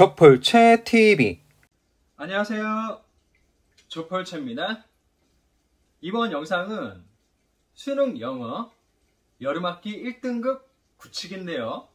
조폴체 TV. 안녕하세요. 조폴체입니다. 이번 영상은 수능 영어 여름학기 1등급 굳히기인데요.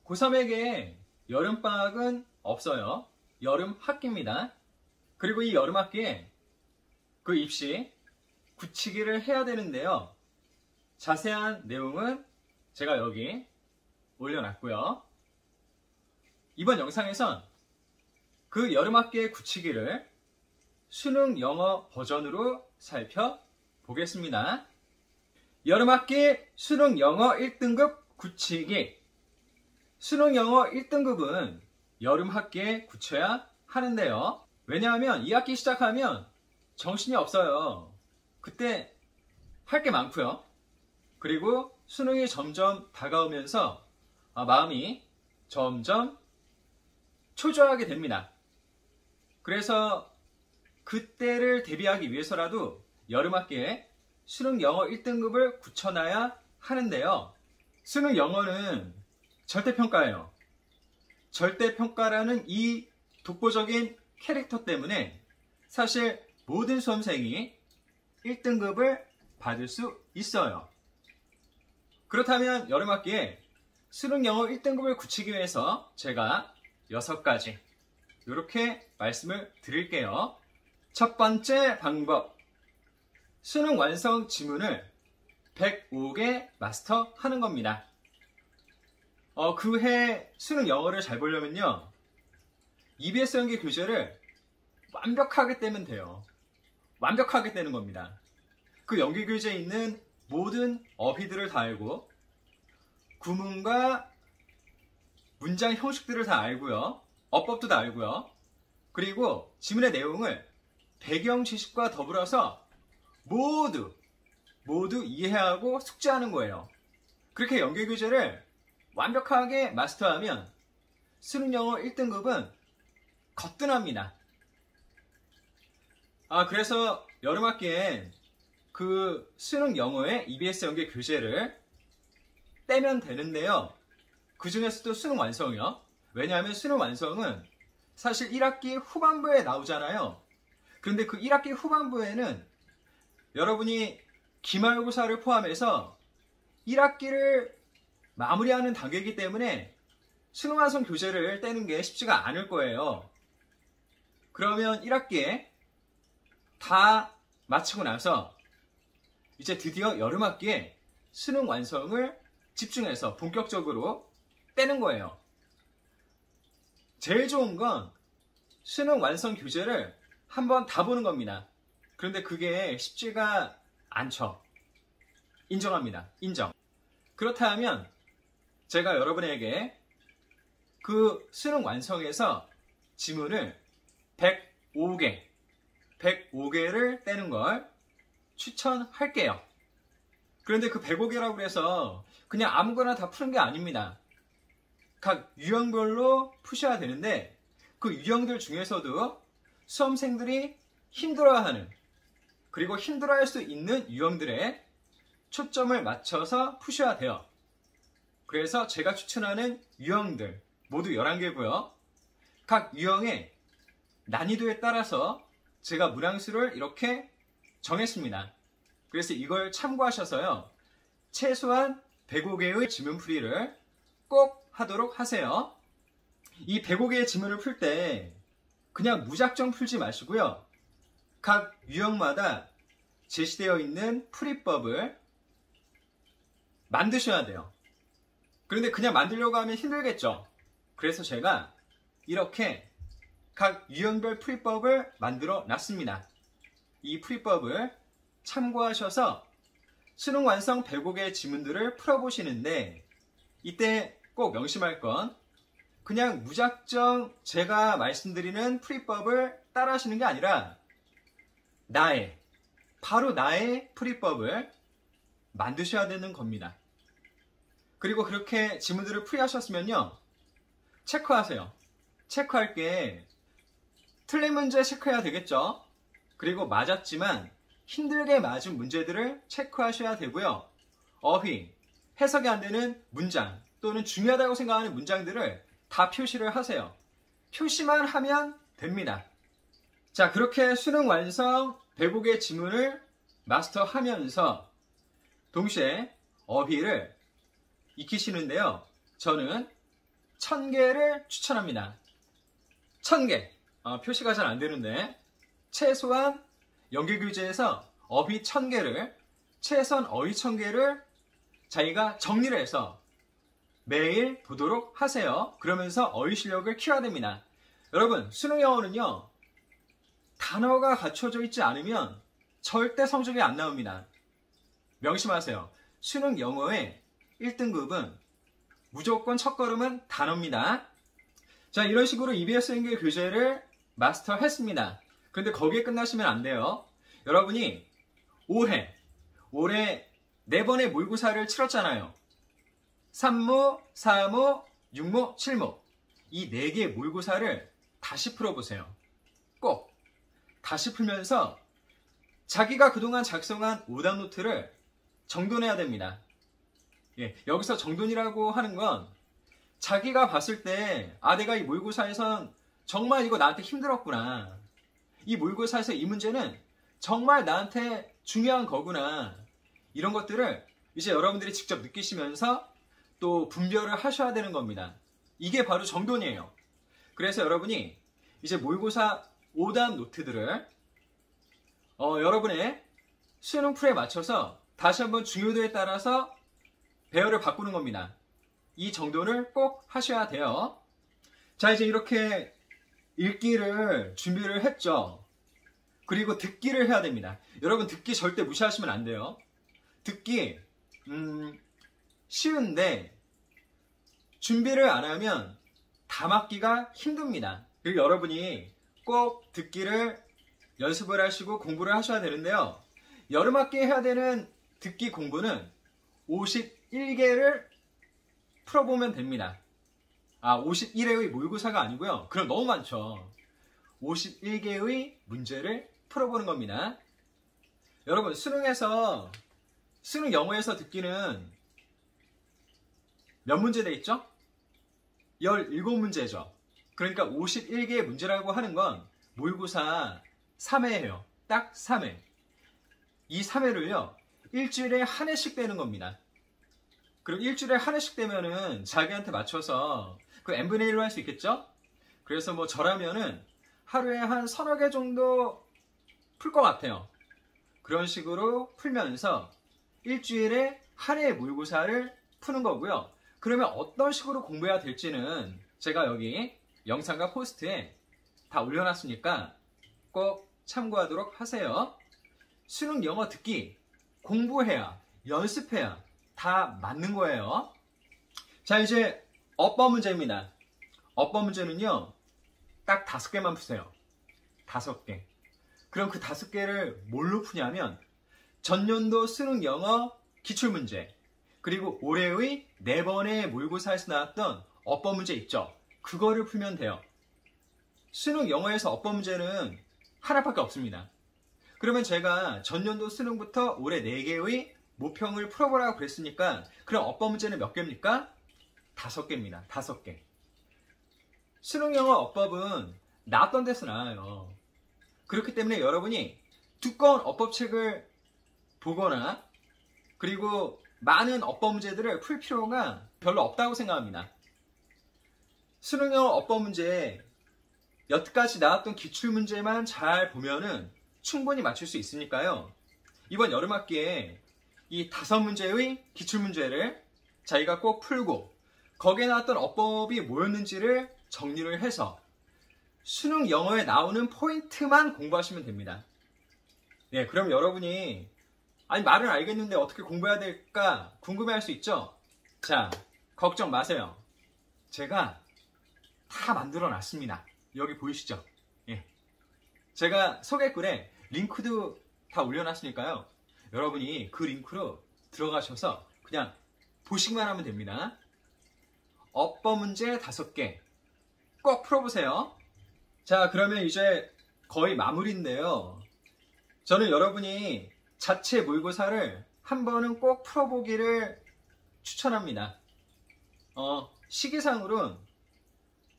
고3에게 여름방학은 없어요. 여름학기입니다. 그리고 이 여름학기에 그 입시 굳히기를 해야 되는데요. 자세한 내용은 제가 여기 올려놨고요. 이번 영상에선 그 여름학기의 굳히기를 수능 영어 버전으로 살펴보겠습니다. 여름학기 수능 영어 1등급 굳히기. 수능 영어 1등급은 여름학기에 굳혀야 하는데요. 왜냐하면 2학기 시작하면 정신이 없어요. 그때 할 게 많고요. 그리고 수능이 점점 다가오면서 마음이 점점 초조하게 됩니다. 그래서 그때를 대비하기 위해서라도 여름학기에 수능 영어 1등급을 굳혀놔야 하는데요. 수능 영어는 절대평가예요. 절대평가라는 이 독보적인 캐릭터 때문에 사실 모든 수험생이 1등급을 받을 수 있어요. 그렇다면 여름학기에 수능 영어 1등급을 굳히기 위해서 제가 6가지 이렇게 말씀을 드릴게요. 첫 번째 방법, 수능 완성 지문을 105개 마스터하는 겁니다. 그 해 수능 영어를 잘 보려면요, EBS 연기 교재를 완벽하게 떼면 돼요. 완벽하게 떼는 겁니다. 그 연기 교재에 있는 모든 어휘들을 다 알고 구문과 문장 형식들을 다 알고요. 어법도 다 알고요. 그리고 지문의 내용을 배경 지식과 더불어서 모두 이해하고 숙지하는 거예요. 그렇게 연기 교재를 완벽하게 마스터하면 수능 영어 1등급은 거뜬합니다. 그래서 여름학기엔 그 수능 영어의 EBS 연기 교재를 떼면 되는데요. 그 중에서도 수능 완성이요. 왜냐하면 수능 완성은 사실 1학기 후반부에 나오잖아요. 그런데 그 1학기 후반부에는 여러분이 기말고사를 포함해서 1학기를 마무리하는 단계이기 때문에 수능 완성 교재를 떼는 게 쉽지가 않을 거예요. 그러면 1학기에 다 마치고 나서 이제 드디어 여름학기에 수능 완성을 집중해서 본격적으로 떼는 거예요. 제일 좋은 건 수능 완성 교재를 한번 다 보는 겁니다. 그런데 그게 쉽지가 않죠. 인정합니다. 인정. 그렇다면 제가 여러분에게 그 수능 완성에서 지문을 105개를 떼는 걸 추천할게요. 그런데 그 105개라고 해서 그냥 아무거나 다 푸는 게 아닙니다. 각 유형별로 푸셔야 되는데 그 유형들 중에서도 수험생들이 힘들어하는, 그리고 힘들어할 수 있는 유형들에 초점을 맞춰서 푸셔야 돼요. 그래서 제가 추천하는 유형들 모두 11개고요. 각 유형의 난이도에 따라서 제가 문항수를 이렇게 정했습니다. 그래서 이걸 참고하셔서요, 최소한 105개의 지문풀이를 꼭 하도록 하세요. 이 105개의 지문을 풀 때 그냥 무작정 풀지 마시고요, 각 유형마다 제시되어 있는 풀이법을 만드셔야 돼요. 그런데 그냥 만들려고 하면 힘들겠죠. 그래서 제가 이렇게 각 유형별 풀이법을 만들어 놨습니다. 이 풀이법을 참고하셔서 수능 완성 105개의 지문들을 풀어보시는데, 이때 꼭 명심할 건 그냥 무작정 제가 말씀드리는 풀이법을 따라 하시는 게 아니라 바로 나의 풀이법을 만드셔야 되는 겁니다. 그리고 그렇게 지문들을 풀이하셨으면요, 체크하세요. 체크할 게 틀린 문제 체크해야 되겠죠. 그리고 맞았지만 힘들게 맞은 문제들을 체크하셔야 되고요. 어휘, 해석이 안 되는 문장 또는 중요하다고 생각하는 문장들을 다 표시를 하세요. 표시만 하면 됩니다. 자, 그렇게 수능 완성 105개 지문을 마스터하면서 동시에 어휘를 익히시는데요. 저는 1000개를 추천합니다. 1000개. 표시가 잘 안 되는데 최소한 연계교재에서 어휘 1000개를 최선 어휘 1000개를 자기가 정리를 해서 매일 보도록 하세요. 그러면서 어휘 실력을 키워야 됩니다. 여러분, 수능 영어는요, 단어가 갖춰져 있지 않으면 절대 성적이 안 나옵니다. 명심하세요. 수능 영어의 1등급은 무조건 첫걸음은 단어입니다. 자, 이런 식으로 EBS 연계 교재를 마스터했습니다. 그런데 거기에 끝나시면 안 돼요. 여러분이 올해 4번의 모의고사를 치렀잖아요. 3모, 4모, 6모, 7모. 이 4개의 모의고사를 다시 풀어보세요. 꼭 다시 풀면서 자기가 그동안 작성한 오답 노트를 정돈해야 됩니다. 예, 여기서 정돈이라고 하는 건 자기가 봤을 때 내가 이 모의고사에선 정말 이거 나한테 힘들었구나. 이 모의고사에서 이 문제는 정말 나한테 중요한 거구나. 이런 것들을 이제 여러분들이 직접 느끼시면서 또 분별을 하셔야 되는 겁니다. 이게 바로 정돈이에요. 그래서 여러분이 이제 모의고사 오답 노트들을 여러분의 수능 풀에 맞춰서 다시 한번 중요도에 따라서 배열을 바꾸는 겁니다. 이 정돈을 꼭 하셔야 돼요. 자, 이제 이렇게 읽기를 준비를 했죠. 그리고 듣기를 해야 됩니다. 여러분, 듣기 절대 무시하시면 안 돼요. 듣기 쉬운데 준비를 안 하면 다 맞기가 힘듭니다. 그리고 여러분이 꼭 듣기를 연습을 하시고 공부를 하셔야 되는데요. 여름학기에 해야 되는 듣기 공부는 51개를 풀어보면 됩니다. 51회의 모의고사가 아니고요. 그럼 너무 많죠. 51개의 문제를 풀어보는 겁니다. 여러분, 수능 영어에서 듣기는 몇 문제 돼 있죠? 17문제죠. 그러니까 51개의 문제라고 하는 건 모의고사 3회예요. 딱 3회. 이 3회를요, 일주일에 한 회씩 되는 겁니다. 그리고 일주일에 한 회씩 되면은 자기한테 맞춰서 그 n분의 1로 할 수 있겠죠? 그래서 뭐 저라면은 하루에 한 서너 개 정도 풀 것 같아요. 그런 식으로 풀면서 일주일에 한 회의 모의고사를 푸는 거고요. 그러면 어떤 식으로 공부해야 될지는 제가 여기 영상과 포스트에 다 올려놨으니까 꼭 참고하도록 하세요. 수능 영어 듣기 공부해야, 연습해야 다 맞는 거예요. 자, 이제 어법 문제입니다. 어법 문제는요, 딱 5개만 푸세요. 5개. 그럼 그 5개를 뭘로 푸냐면 전년도 수능 영어 기출문제, 그리고 올해의 4번의 모의고사에서 나왔던 어법 문제 있죠? 그거를 풀면 돼요. 수능 영어에서 어법 문제는 하나밖에 없습니다. 그러면 제가 전년도 수능부터 올해 4개의 모평을 풀어보라고 그랬으니까 그럼 어법 문제는 몇 개입니까? 5개입니다. 5개. 수능 영어 어법은 나왔던 데서 나와요. 그렇기 때문에 여러분이 두꺼운 어법책을 보거나 그리고 많은 어법 문제들을 풀 필요가 별로 없다고 생각합니다. 수능 영어 어법 문제 여태까지 나왔던 기출문제만 잘 보면은 충분히 맞출 수 있으니까요. 이번 여름학기에 이 5문제의 기출문제를 자기가 꼭 풀고 거기에 나왔던 어법이 뭐였는지를 정리를 해서 수능 영어에 나오는 포인트만 공부하시면 됩니다. 네, 그럼 여러분이 말은 알겠는데 어떻게 공부해야 될까 궁금해할 수 있죠? 자, 걱정 마세요. 제가 다 만들어 놨습니다. 여기 보이시죠? 예. 제가 소개글에 링크도 다 올려놨으니까요. 여러분이 그 링크로 들어가셔서 그냥 보시기만 하면 됩니다. 어법 문제 5개 꼭 풀어보세요. 자, 그러면 이제 거의 마무리인데요. 저는 여러분이 자체 모의고사를 한 번은 꼭 풀어보기를 추천합니다. 시기상으로는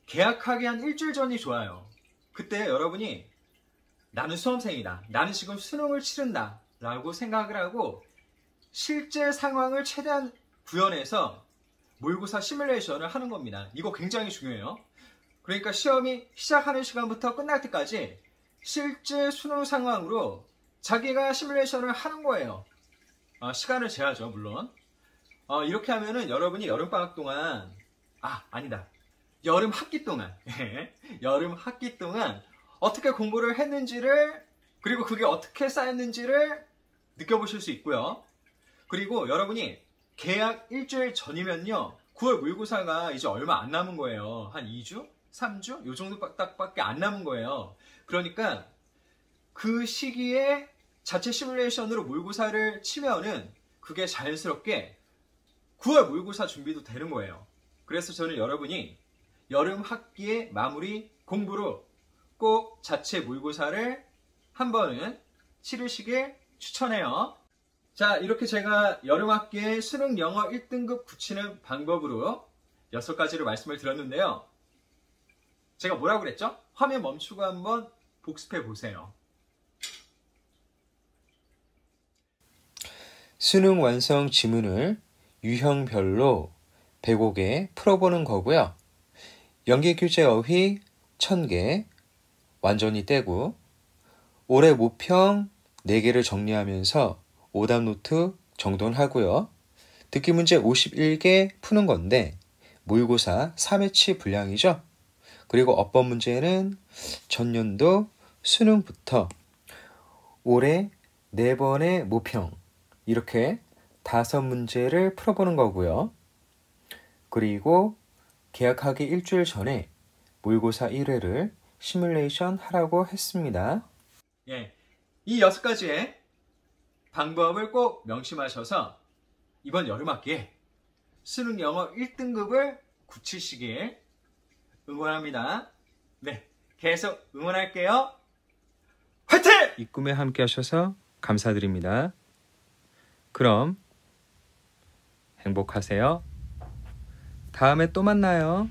개학하기 한 일주일 전이 좋아요. 그때 여러분이 나는 수험생이다. 나는 지금 수능을 치른다. 라고 생각을 하고 실제 상황을 최대한 구현해서 모의고사 시뮬레이션을 하는 겁니다. 이거 굉장히 중요해요. 그러니까 시험이 시작하는 시간부터 끝날 때까지 실제 수능 상황으로 자기가 시뮬레이션을 하는 거예요. 시간을 재야죠, 물론. 이렇게 하면은 여러분이 여름방학 동안, 아니다. 여름 학기 동안, 여름 학기 동안 어떻게 공부를 했는지를, 그리고 그게 어떻게 쌓였는지를 느껴보실 수 있고요. 그리고 여러분이 개학 일주일 전이면요, 9월 모의고사가 이제 얼마 안 남은 거예요. 한 2주? 3주? 요 정도 밖에 안 남은 거예요. 그러니까 그 시기에 자체 시뮬레이션으로 모의고사를 치면은 그게 자연스럽게 9월 모의고사 준비도 되는 거예요. 그래서 저는 여러분이 여름 학기의 마무리 공부로 꼭 자체 모의고사를 한 번은 치르시길 추천해요. 자, 이렇게 제가 여름 학기에 수능 영어 1등급 굳히는 방법으로 6가지를 말씀을 드렸는데요. 제가 뭐라고 그랬죠? 화면 멈추고 한번 복습해 보세요. 수능 완성 지문을 유형별로 105개 풀어보는 거고요. 연계 교재 어휘 1000개 완전히 떼고 올해 모평 4개를 정리하면서 오답 노트 정돈하고요. 듣기 문제 51개 푸는 건데 모의고사 3회치 분량이죠. 그리고 어법 문제는 전년도 수능부터 올해 4번의 모평 이렇게 5문제를 풀어보는 거고요. 그리고 개학하기 일주일 전에 모의고사 1회를 시뮬레이션 하라고 했습니다. 예, 이 6가지의 방법을 꼭 명심하셔서 이번 여름학기에 수능 영어 1등급을 굳히시길 응원합니다. 네, 계속 응원할게요. 화이팅! 이 꿈에 함께 하셔서 감사드립니다. 그럼 행복하세요. 다음에 또 만나요.